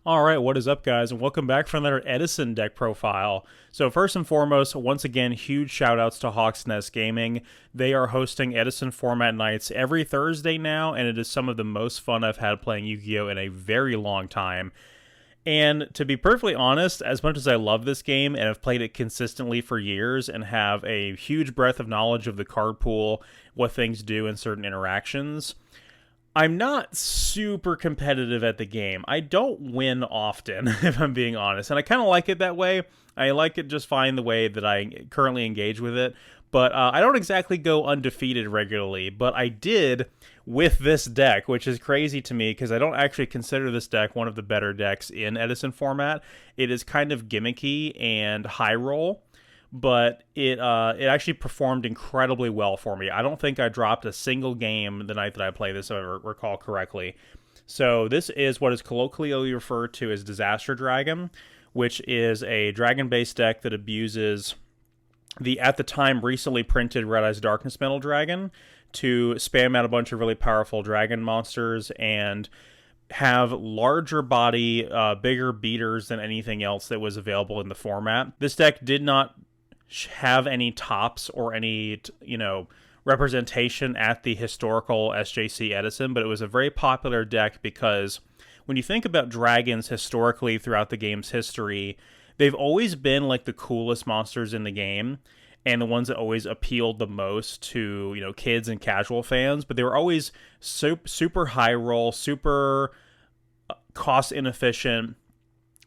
All right, what is up, guys, and welcome back for another Edison deck profile. So first and foremost, once again, huge shout-outs to Hawks Nest Gaming. They are hosting Edison format nights every Thursday now, and it is some of the most fun I've had playing Yu-Gi-Oh! In a very long time. And to be perfectly honest, as much as I love this game and have played it consistently for years and have a huge breadth of knowledge of the card pool, what things do in certain interactions, I'm not super competitive at the game. I don't win often, if I'm being honest, and I kind of like it that way. I like it just fine the way that I currently engage with it, but I don't exactly go undefeated regularly, but I did with this deck, which is crazy to me because I don't actually consider this deck one of the better decks in Edison format. It is kind of gimmicky and high roll, but it actually performed incredibly well for me. I don't think I dropped a single game the night that I played this, if I recall correctly. So this is what is colloquially referred to as Disaster Dragon, which is a dragon-based deck that abuses the, at the time, recently printed Red Eyes Darkness Metal Dragon to spam out a bunch of really powerful dragon monsters and have larger body, bigger beaters than anything else that was available in the format. This deck did not have any tops or any, representation at the historical SJC Edison, but it was a very popular deck because when you think about dragons historically throughout the game's history, they've always been like the coolest monsters in the game and the ones that always appealed the most to, kids and casual fans, but they were always super high roll, super cost inefficient,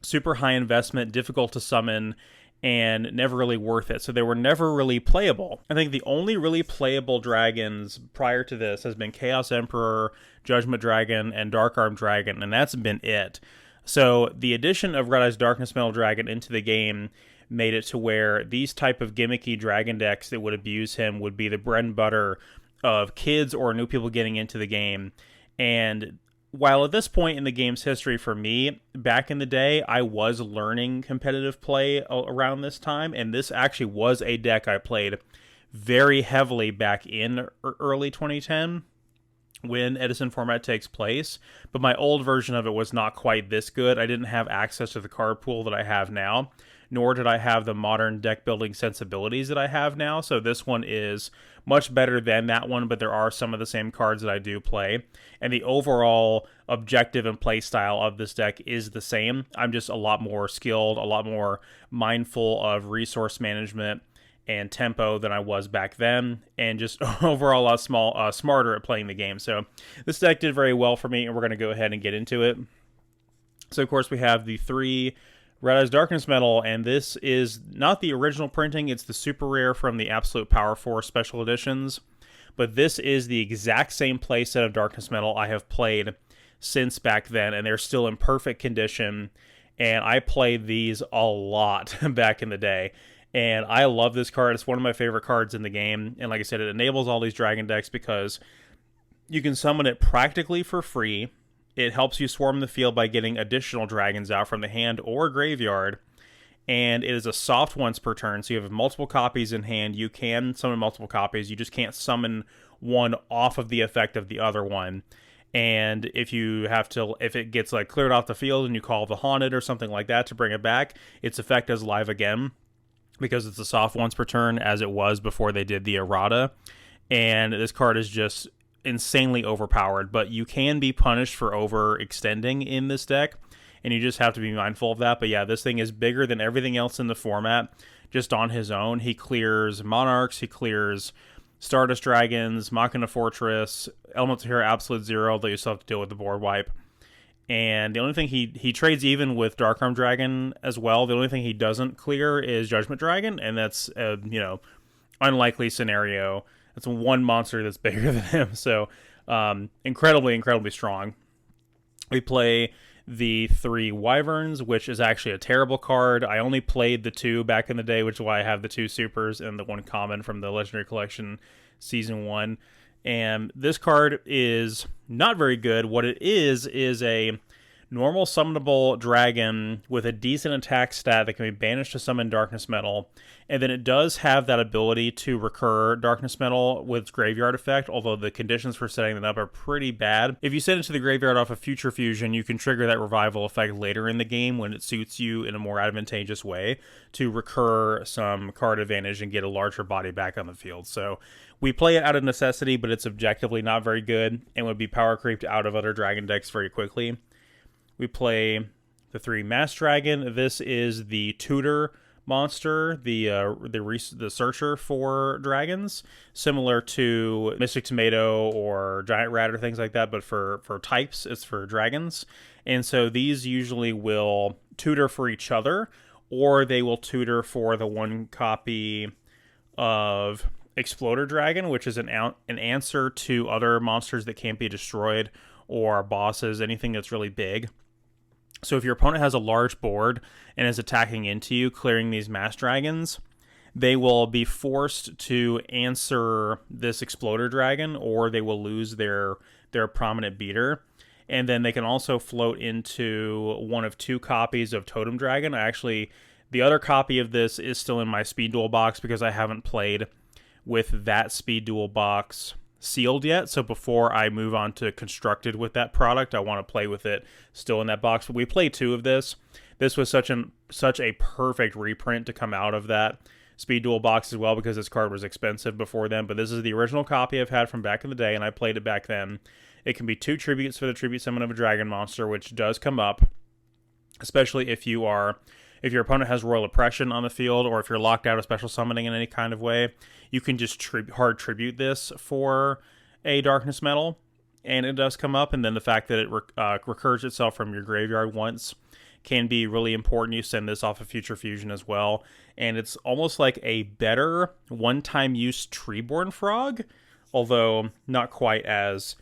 super high investment, difficult to summon, and never really worth it. So they were never really playable. I think the only really playable dragons prior to this has been Chaos Emperor, Judgment Dragon, and Dark Arm Dragon, and that's been it. So the addition of Red Eyes Darkness Metal Dragon into the game made it to where these type of gimmicky dragon decks that would abuse him would be the bread and butter of kids or new people getting into the game. And while at this point in the game's history for me, back in the day, I was learning competitive play around this time, and this actually was a deck I played very heavily back in early 2010 when Edison format takes place, but my old version of it was not quite this good. I didn't have access to the card pool that I have now, nor did I have the modern deck building sensibilities that I have now, so this one is much better than that one, but there are some of the same cards that I do play, and the overall objective and play style of this deck is the same. I'm just a lot more skilled, a lot more mindful of resource management and tempo than I was back then, and just overall a lot smarter at playing the game. So this deck did very well for me, and we're going to go ahead and get into it. So of course we have the 3 Red Eyes Darkness Metal, and this is not the original printing, it's the super rare from the Absolute Power Force special editions, but this is the exact same playset of Darkness Metal I have played since back then, and they're still in perfect condition, and I played these a lot back in the day, and I love this card. It's one of my favorite cards in the game, and like I said, it enables all these dragon decks because you can summon it practically for free. It helps you swarm the field by getting additional dragons out from the hand or graveyard, and it is a soft once per turn, so you have multiple copies in hand. You can summon multiple copies, you just can't summon one off of the effect of the other one. And if it gets cleared off the field and you call the Haunted or something like that to bring it back, its effect is live again because it's a soft once per turn as it was before they did the errata. And this card is just insanely overpowered, but you can be punished for overextending in this deck, and you just have to be mindful of that. But yeah, this thing is bigger than everything else in the format just on his own. He clears Monarchs, he clears Stardust Dragons, Machina Fortress, Elemental Hero Absolute Zero, though you still have to deal with the board wipe. And the only thing he trades even with Dark Arm Dragon as well. The only thing he doesn't clear is Judgment Dragon, and that's a unlikely scenario. It's one monster that's bigger than him, so incredibly strong. We play the 3 Wyverns, which is actually a terrible card. I only played the 2 back in the day, which is why I have the 2 supers and the 1 common from the Legendary Collection Season 1. And this card is not very good. What it is a normal summonable dragon with a decent attack stat that can be banished to summon Darkness Metal. And then it does have that ability to recur Darkness Metal with Graveyard effect, although the conditions for setting that up are pretty bad. If you send it to the graveyard off of Future Fusion, you can trigger that revival effect later in the game when it suits you in a more advantageous way to recur some card advantage and get a larger body back on the field. So we play it out of necessity, but it's objectively not very good and would be power creeped out of other dragon decks very quickly. We play the 3 Mass Dragon. This is the tutor monster, the searcher for dragons, similar to Mystic Tomato or Giant Rat or things like that, but for types, it's for dragons. And so these usually will tutor for each other, or they will tutor for the 1 copy of Exploder Dragon, which is an answer to other monsters that can't be destroyed or bosses, anything that's really big. So if your opponent has a large board and is attacking into you, clearing these Mass Dragons, they will be forced to answer this Exploder Dragon, or they will lose their prominent beater. And then they can also float into 1 of 2 copies of Totem Dragon. The other copy of this is still in my Speed Duel box because I haven't played with that Speed Duel box sealed yet. So before I move on to Constructed with that product, I want to play with it still in that box. But we played 2 of this. This was such a perfect reprint to come out of that Speed Duel box as well, because this card was expensive before then. But this is the original copy I've had from back in the day, and I played it back then. It can be 2 tributes for the tribute summon of a dragon monster, which does come up, especially if your opponent has Royal Oppression on the field, or if you're locked out of special summoning in any kind of way. You can just hard tribute this for a Darkness Metal, and it does come up. And then the fact that it recurs itself from your graveyard once can be really important. You send this off of Future Fusion as well, and it's almost like a better one-time use Treeborn Frog, although not quite as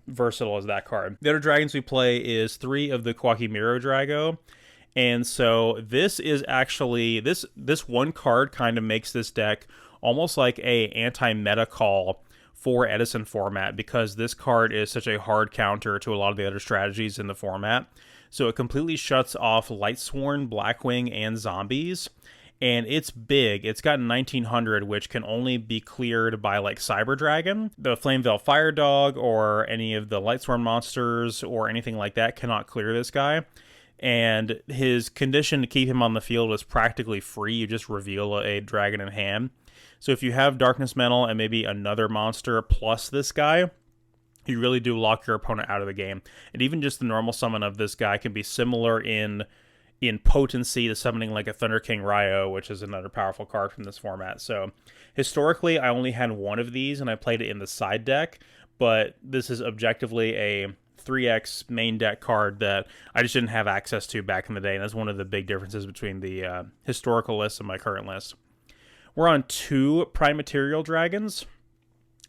versatile as that card. The other dragons we play is 3 of the Quackimiro Drago. And so this is actually, this 1 card kind of makes this deck almost like a anti-meta call for Edison format, because this card is such a hard counter to a lot of the other strategies in the format. So it completely shuts off Lightsworn, Blackwing, and zombies. And it's big. It's got 1900, which can only be cleared by like Cyber Dragon. The Flameveil Fire Dog or any of the Lightsworn monsters or anything like that cannot clear this guy. And his condition to keep him on the field is practically free. You just reveal a dragon in hand. So if you have Darkness Metal and maybe another monster plus this guy, you really do lock your opponent out of the game. And even just the normal summon of this guy can be similar in potency to summoning like a Thunder King Ryo, which is another powerful card from this format. So historically, I only had 1 of these, and I played it in the side deck. But this is objectively a 3x main deck card that I just didn't have access to back in the day, and that's one of the big differences between the historical list and my current list. We're on 2 Prime Material Dragons.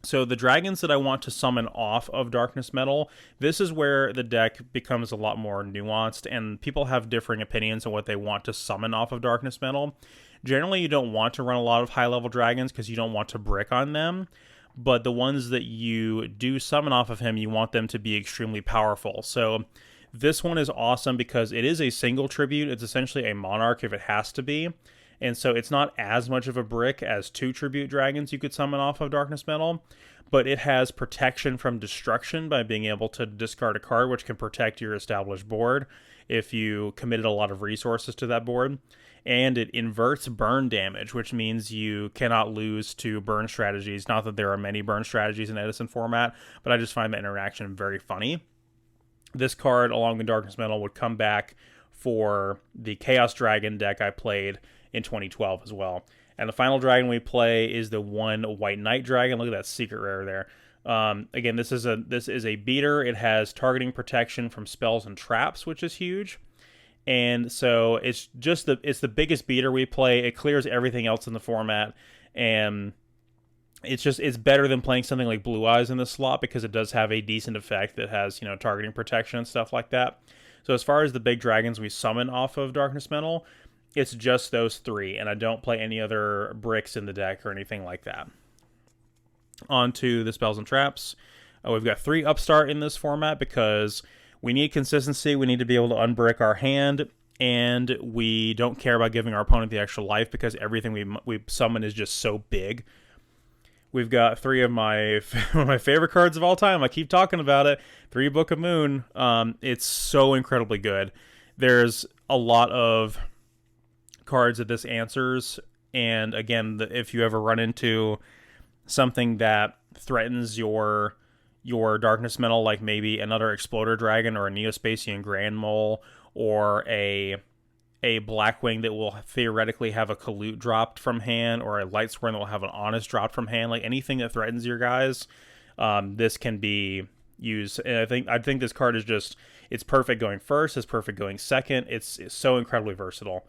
So the dragons that I want to summon off of Darkness Metal, this is where the deck becomes a lot more nuanced, and people have differing opinions on what they want to summon off of Darkness Metal. Generally, you don't want to run a lot of high-level dragons because you don't want to brick on them. But the ones that you do summon off of him, you want them to be extremely powerful. So this one is awesome because it is a single tribute. It's essentially a monarch if it has to be. And so it's not as much of a brick as 2 tribute dragons you could summon off of Darkness Metal. But it has protection from destruction by being able to discard a card, which can protect your established board if you committed a lot of resources to that board. And it inverts burn damage, which means you cannot lose to burn strategies. Not that there are many burn strategies in Edison format, but I just find that interaction very funny. This card, along with Darkness Metal, would come back for the Chaos Dragon deck I played in 2012 as well. And the final dragon we play is the 1 White Knight Dragon. Look at that secret rare there. Again, this is a beater. It has targeting protection from spells and traps, which is huge. And so it's the biggest beater we play. It clears everything else in the format, and it's better than playing something like Blue Eyes in the slot because it does have a decent effect that has, targeting protection and stuff like that. So as far as the big dragons we summon off of Darkness Metal, it's just those 3, and I don't play any other bricks in the deck or anything like that. On to the spells and traps. We've got 3 Upstart in this format because We need consistency. We need to be able to unbrick our hand, and we don't care about giving our opponent the extra life because everything we summon is just so big. We've got three of one of my favorite cards of all time. I keep talking about it. 3 Book of Moon. It's so incredibly good. There's a lot of cards that this answers, and again, if you ever run into something that threatens your Darkness Metal, like maybe another Exploder Dragon or a Neospatian Grand Mole or a Blackwing that will theoretically have a Kalute dropped from hand, or a Lightsworn that will have an Honest dropped from hand, like anything that threatens your guys, this can be used. And I think this card is just, it's perfect going first, it's perfect going second. It's so incredibly versatile.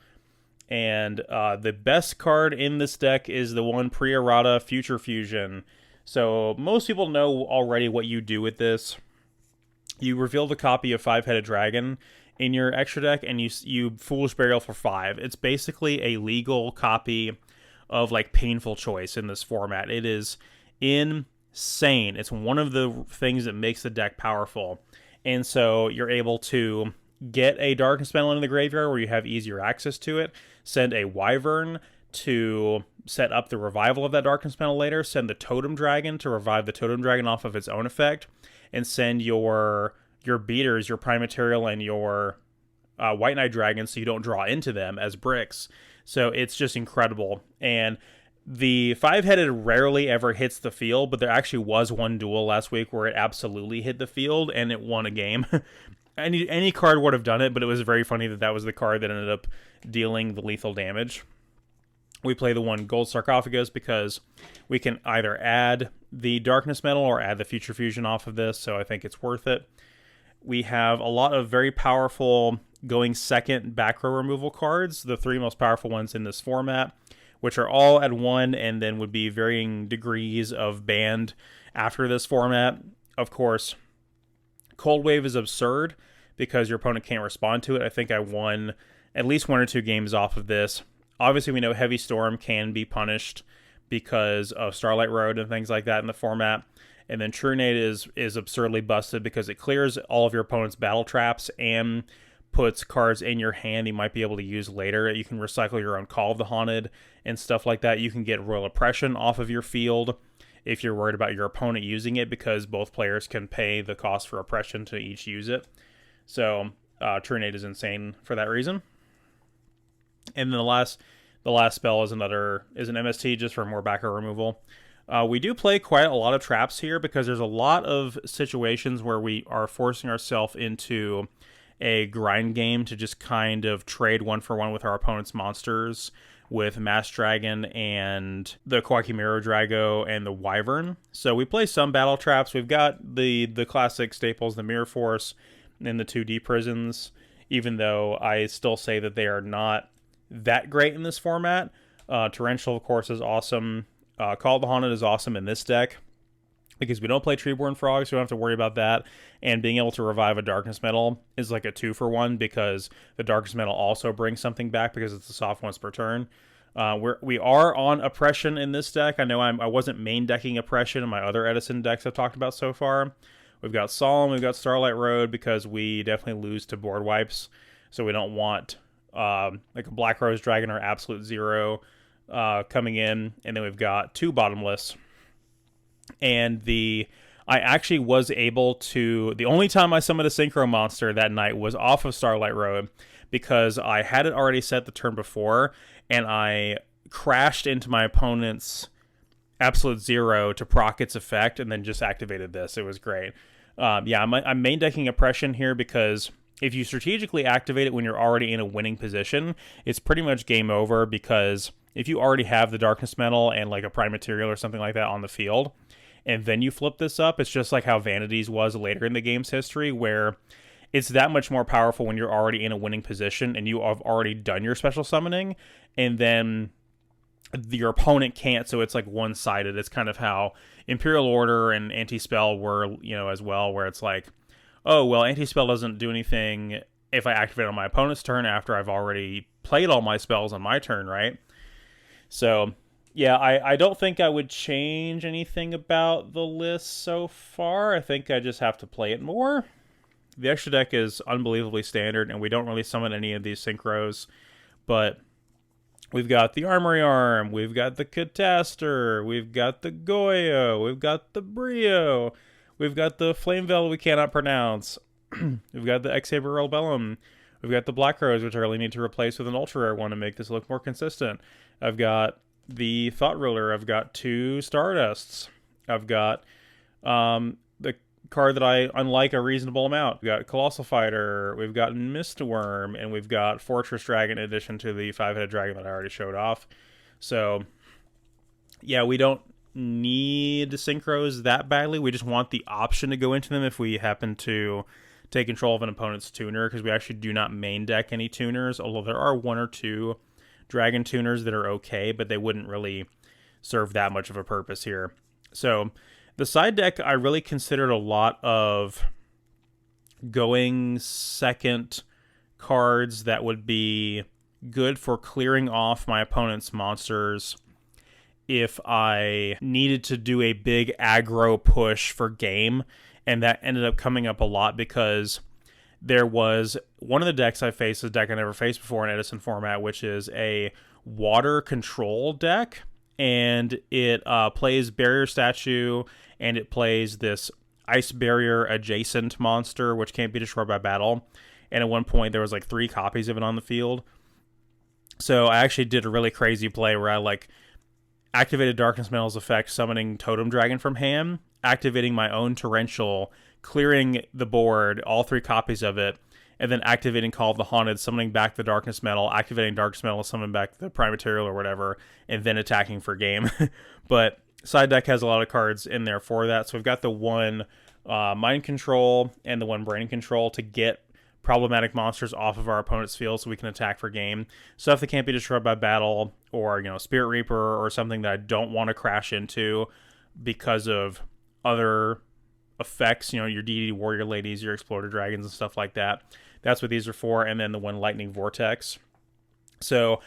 And the best card in this deck is the one Pre-Errata Future Fusion. So most people know already what you do with this. You reveal the copy of 5-Headed Dragon in your extra deck, and you Foolish Burial for 5. It's basically a legal copy of like Painful Choice in this format. It is insane. It's one of the things that makes the deck powerful. And so you're able to get a Darkness Metal in the graveyard where you have easier access to it, send a Wyvern to set up the revival of that Darkness Metal later, send the Totem Dragon to revive the Totem Dragon off of its own effect, and send your beaters, your Prime Material, and your White Knight Dragons so you don't draw into them as bricks. So it's just incredible. And the 5-Headed rarely ever hits the field, but there actually was one duel last week where it absolutely hit the field and it won a game. Any card would have done it, but it was very funny that was the card that ended up dealing the lethal damage. We play the one Gold Sarcophagus because we can either add the Darkness Metal or add the Future Fusion off of this, so I think it's worth it. We have a lot of very powerful going second back row removal cards, the 3 most powerful ones in this format, which are all at 1 and then would be varying degrees of banned after this format. Of course, Cold Wave is absurd because your opponent can't respond to it. I think I won at least 1 or 2 games off of this. Obviously, we know Heavy Storm can be punished because of Starlight Road and things like that in the format. And then True Nade is absurdly busted because it clears all of your opponent's battle traps and puts cards in your hand you might be able to use later. You can recycle your own Call of the Haunted and stuff like that. You can get Royal Oppression off of your field if you're worried about your opponent using it, because both players can pay the cost for Oppression to each use it. So True Nade is insane for that reason. And then the last spell is an MST just for more backer removal. We do play quite a lot of traps here because there's a lot of situations where we are forcing ourselves into a grind game to just kind of trade 1-for-1 with our opponent's monsters with Mass Dragon and the Quackimero Drago and the Wyvern. So we play some battle traps. We've got the classic staples, the Mirror Force and the 2D prisons, even though I still say that they are not that great in this format. Torrential, of course, is awesome. Call of the Haunted is awesome in this deck because we don't play Treeborn Frogs, so we don't have to worry about that. And being able to revive a Darkness Metal is like a 2-for-1 because the Darkness Metal also brings something back because it's a soft once per turn. We are on Oppression in this deck. I know I wasn't main decking Oppression in my other Edison decks I've talked about so far. We've got Solemn, we've got Starlight Road because we definitely lose to board wipes, so we don't want like a Black Rose Dragon or Absolute Zero coming in. And then we've got 2 Bottomless. And I actually was able to, the only time I summoned a Synchro Monster that night was off of Starlight Road because I had it already set the turn before and I crashed into my opponent's Absolute Zero to proc its effect and then just activated this. It was great. I'm main decking Oppression here because if you strategically activate it when you're already in a winning position, it's pretty much game over because if you already have the Darkness Metal and like a Prime Material or something like that on the field, and then you flip this up, it's just like how Vanities was later in the game's history, where it's that much more powerful when you're already in a winning position and you have already done your special summoning, and then your opponent can't, so it's like one-sided. It's kind of how Imperial Order and Anti-Spell were, as well, where it's like, oh, well, Anti-Spell doesn't do anything if I activate on my opponent's turn after I've already played all my spells on my turn, right? So, yeah, I don't think I would change anything about the list so far. I think I just have to play it more. The extra deck is unbelievably standard, and we don't really summon any of these synchros, but we've got the Armory Arm, we've got the Cataster, we've got the Goyo, we've got the Brio, we've got the Flame Veil we cannot pronounce, we've got the X-Saber Bellum, we've got the Black Rose, which I really need to replace with an Ultra Rare one to make this look more consistent. I've got the Thought Ruler, I've got 2 Stardusts, I've got the card that I unlike a reasonable amount. We've got Colossal Fighter, we've got Mistworm, and we've got Fortress Dragon in addition to the 5-headed dragon that I already showed off. So, yeah, we don't need synchros that badly. We just want the option to go into them if we happen to take control of an opponent's tuner, because we actually do not main deck any tuners, although there are 1 or 2 dragon tuners that are okay, but they wouldn't really serve that much of a purpose here. So the side deck, I really considered a lot of going second cards that would be good for clearing off my opponent's monsters if I needed to do a big aggro push for game, and that ended up coming up a lot because there was one of the decks I faced, a deck I never faced before in Edison format, which is a water control deck, and it plays Barrier Statue, and it plays this Ice Barrier adjacent monster, which can't be destroyed by battle. And at one point, there was like 3 copies of it on the field. So I actually did a really crazy play where I like activated Darkness Metal's effect, summoning Totem Dragon from hand, activating my own Torrential, clearing the board, all 3 copies of it, and then activating Call of the Haunted, summoning back the Darkness Metal, activating Darkness Metal, summoning back the Prime Material or whatever, and then attacking for game. But side deck has a lot of cards in there for that. So we've got the 1 Mind Control and the 1 Brain Control to get problematic monsters off of our opponent's field so we can attack for game. Stuff that can't be destroyed by battle, or, you know, Spirit Reaper, or something that I don't want to crash into because of other effects, you know, your DD Warrior Ladies, your Exploder Dragons, and stuff like that. That's what these are for. And then the 1 Lightning Vortex. So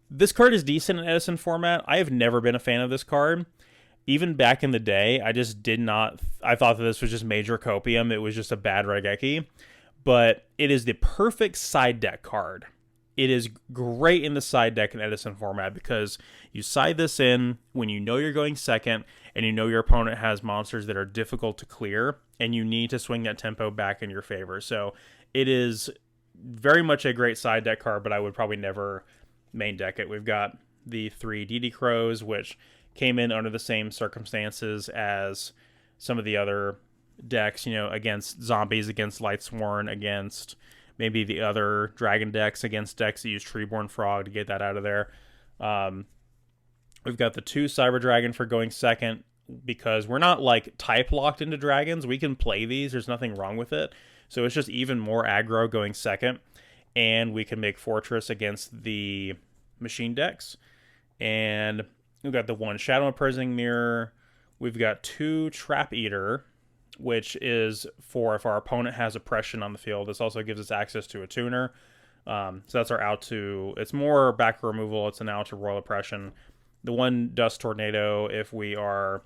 this card is decent in Edison format. I have never been a fan of this card. Even back in the day, I just did not... I thought that this was just major copium. It was just a bad Regeki. But it is the perfect side deck card. It is great in the side deck in Edison format because you side this in when you know you're going second and you know your opponent has monsters that are difficult to clear and you need to swing that tempo back in your favor. So it is very much a great side deck card, but I would probably never main deck it. We've got the 3 DD Crows, which came in under the same circumstances as some of the other decks, you know, against zombies, against Lightsworn, against maybe the other dragon decks, against decks that use Treeborn Frog to get that out of there. We've got the 2 Cyber Dragon for going second because we're not like type locked into dragons. We can play these. There's nothing wrong with it. So it's just even more aggro going second. And we can make Fortress against the machine decks. And we've got the 1 Shadow Imprisoning Mirror. We've got 2 Trap Eater, which is for if our opponent has oppression on the field. This also gives us access to a tuner. So that's our out to... It's more back removal. It's an out to Royal Oppression. The 1 Dust Tornado, if we are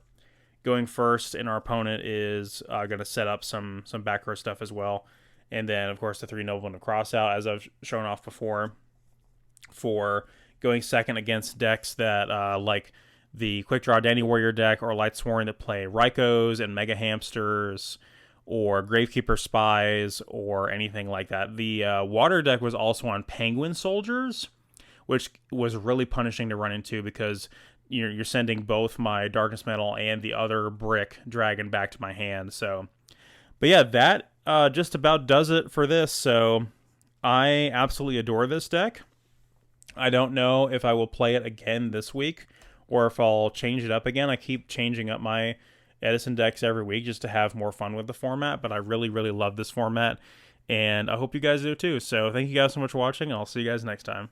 going first and our opponent is going to set up some back row stuff as well. And then, of course, the 3 Nobleman of Crossout, as I've shown off before, for going second against decks that like the Quick Draw Dandy Warrior deck or Lightsworn that play Rykos and Mega Hamsters or Gravekeeper Spies or anything like that. The Water deck was also on Penguin Soldiers, which was really punishing to run into because you're sending both my Darkness Metal and the other Brick Dragon back to my hand. So, but yeah, that just about does it for this. So I absolutely adore this deck. I don't know if I will play it again this week or if I'll change it up again. I keep changing up my Edison decks every week just to have more fun with the format, but I really, really love this format, and I hope you guys do too. So thank you guys so much for watching, and I'll see you guys next time.